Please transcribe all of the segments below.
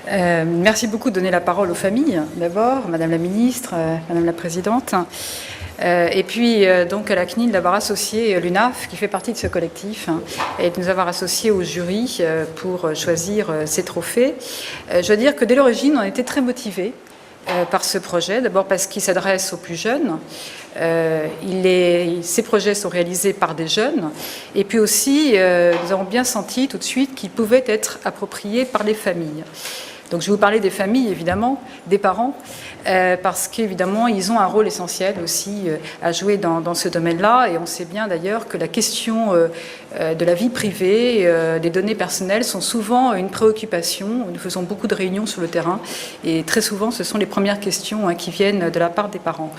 Merci beaucoup de donner la parole aux familles, d'abord, Madame la Ministre, Madame la Présidente. Et puis donc à la CNIL d'avoir associé l'UNAF, qui fait partie de ce collectif, et de nous avoir associés au jury pour choisir ces trophées. Je veux dire que dès l'origine, on était très motivés par ce projet, d'abord parce qu'il s'adresse aux plus jeunes. Ces projets sont réalisés par des jeunes, et puis aussi, nous avons bien senti tout de suite qu'ils pouvaient être appropriés par les familles. Donc je vais vous parler des familles, évidemment, des parents, parce qu'évidemment, ils ont un rôle essentiel aussi à jouer dans ce domaine-là. Et on sait bien d'ailleurs que la question de la vie privée, des données personnelles sont souvent une préoccupation. Nous faisons beaucoup de réunions sur le terrain et très souvent, ce sont les premières questions qui viennent de la part des parents.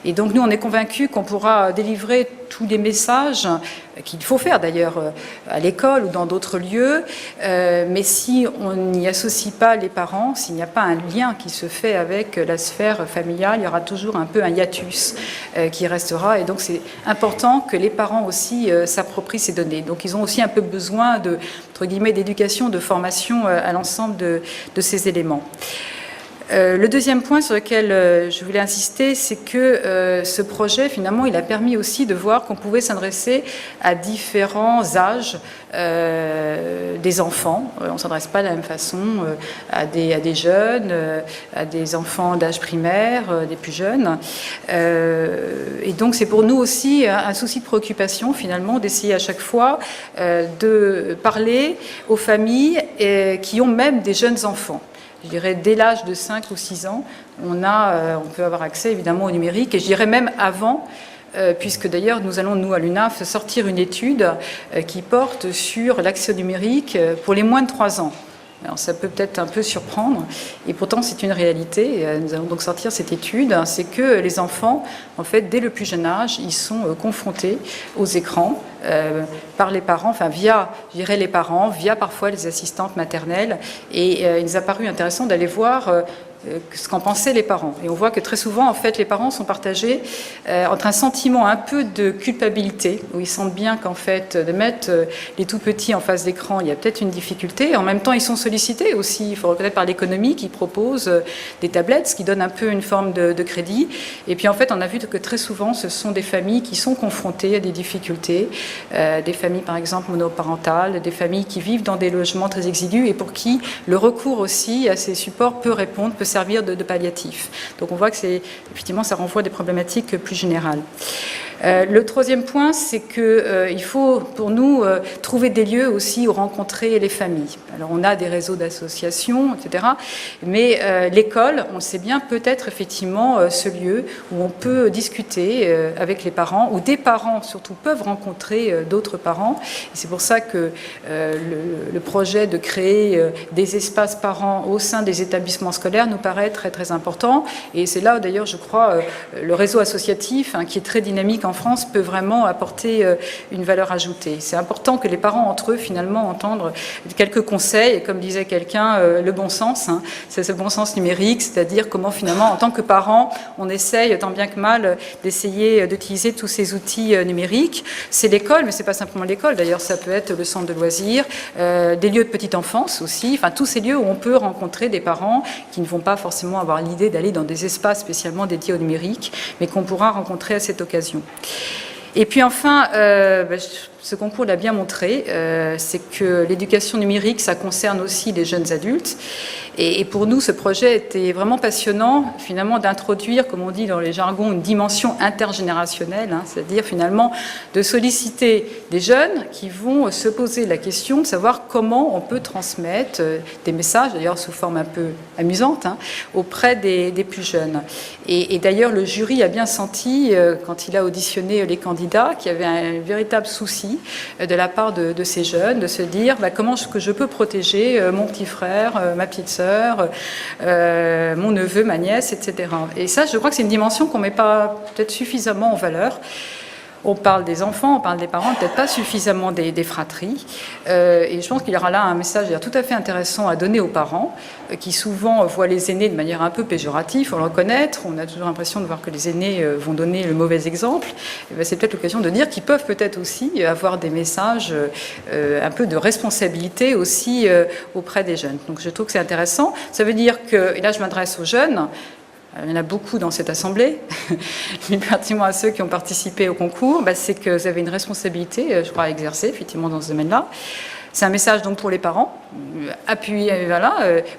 Et donc nous, on est convaincus qu'on pourra délivrer tous les messages qu'il faut faire d'ailleurs à l'école ou dans d'autres lieux, mais si on n'y associe pas les parents, s'il n'y a pas un lien qui se fait avec la sphère familiale, il y aura toujours un peu un hiatus qui restera, et donc c'est important que les parents aussi s'approprient ces données. Donc ils ont aussi un peu besoin de, entre guillemets, d'éducation, de formation à l'ensemble de ces éléments. Le deuxième point sur lequel je voulais insister, c'est que ce projet, finalement, il a permis aussi de voir qu'on pouvait s'adresser à différents âges des enfants. On ne s'adresse pas de la même façon à des jeunes, à des enfants d'âge primaire, des plus jeunes. Et donc, c'est pour nous aussi un souci de préoccupation, finalement, d'essayer à chaque fois de parler aux familles qui ont même des jeunes enfants. Je dirais dès l'âge de 5 ou 6 ans, on peut avoir accès évidemment au numérique, et je dirais même avant, puisque d'ailleurs nous allons, nous à l'UNAF, sortir une étude qui porte sur l'accès au numérique pour les moins de 3 ans. Alors ça peut peut-être un peu surprendre, et pourtant c'est une réalité. Nous allons donc sortir cette étude, c'est que les enfants, en fait, dès le plus jeune âge, ils sont confrontés aux écrans par les parents, enfin via, je dirais, les parents, via parfois les assistantes maternelles, et il nous a paru intéressant d'aller voir ce qu'en pensaient les parents. Et on voit que très souvent, en fait, les parents sont partagés entre un sentiment un peu de culpabilité, où ils sentent bien qu'en fait, de mettre les tout-petits en face d'écran, il y a peut-être une difficulté. En même temps, ils sont sollicités aussi, il faut reconnaître, par l'économie qui propose des tablettes, ce qui donne un peu une forme de crédit. Et puis en fait, on a vu que très souvent, ce sont des familles qui sont confrontées à des difficultés, des familles par exemple monoparentales, des familles qui vivent dans des logements très exigus et pour qui le recours aussi à ces supports peut répondre, peut servir de palliatif. Donc on voit que effectivement, ça renvoie à des problématiques plus générales. Le troisième point, c'est qu'il faut, pour nous, trouver des lieux aussi où rencontrer les familles. Alors, on a des réseaux d'associations, etc. Mais l'école, on le sait bien, peut être effectivement ce lieu où on peut discuter avec les parents, où des parents, surtout, peuvent rencontrer d'autres parents. Et c'est pour ça que le projet de créer des espaces parents au sein des établissements scolaires nous paraît très, très important. Et c'est là, d'ailleurs, je crois, le réseau associatif, qui est très dynamique en France, peut vraiment apporter une valeur ajoutée. C'est important que les parents entre eux finalement entendent quelques conseils, et comme disait quelqu'un, le bon sens, c'est ce bon sens numérique, c'est-à-dire comment finalement en tant que parent on essaye tant bien que mal d'essayer d'utiliser tous ces outils numériques. C'est l'école, mais c'est pas simplement l'école, d'ailleurs ça peut être le centre de loisirs, des lieux de petite enfance aussi, enfin tous ces lieux où on peut rencontrer des parents qui ne vont pas forcément avoir l'idée d'aller dans des espaces spécialement dédiés au numérique, mais qu'on pourra rencontrer à cette occasion. Et puis enfin, ce concours l'a bien montré, c'est que l'éducation numérique, ça concerne aussi les jeunes adultes. Et pour nous, ce projet était vraiment passionnant, finalement, d'introduire, comme on dit dans les jargons, une dimension intergénérationnelle, c'est-à-dire finalement de solliciter des jeunes qui vont se poser la question de savoir comment on peut transmettre des messages, d'ailleurs sous forme un peu amusante, auprès des plus jeunes. Et d'ailleurs, le jury a bien senti, quand il a auditionné les candidats, qu'il y avait un véritable souci de la part de ces jeunes, de se dire comment est-ce que je peux protéger mon petit frère, ma petite sœur, mon neveu, ma nièce, etc. Et ça, je crois que c'est une dimension qu'on ne met pas peut-être suffisamment en valeur. On parle des enfants, on parle des parents, peut-être pas suffisamment des fratries. Et je pense qu'il y aura là un message tout à fait intéressant à donner aux parents, qui souvent voient les aînés de manière un peu péjorative, il faut le reconnaître. On a toujours l'impression de voir que les aînés vont donner le mauvais exemple. C'est peut-être l'occasion de dire qu'ils peuvent peut-être aussi avoir des messages un peu de responsabilité aussi auprès des jeunes. Donc je trouve que c'est intéressant. Ça veut dire que, et là je m'adresse aux jeunes, il y en a beaucoup dans cette assemblée, mais pratiquement à ceux qui ont participé au concours, c'est que vous avez une responsabilité, je crois, à exercer effectivement dans ce domaine-là. C'est un message donc pour les parents, appuyez,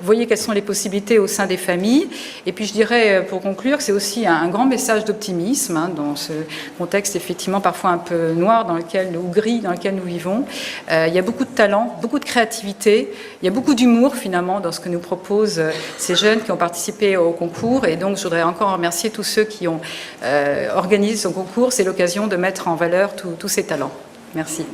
voyez quelles sont les possibilités au sein des familles. Et puis je dirais, pour conclure, que c'est aussi un grand message d'optimisme dans ce contexte effectivement parfois un peu noir ou gris dans lequel nous vivons. Il y a beaucoup de talent, beaucoup de créativité, il y a beaucoup d'humour finalement dans ce que nous proposent ces jeunes qui ont participé au concours. Et donc je voudrais encore remercier tous ceux qui ont organisé ce concours. C'est l'occasion de mettre en valeur tous ces talents. Merci.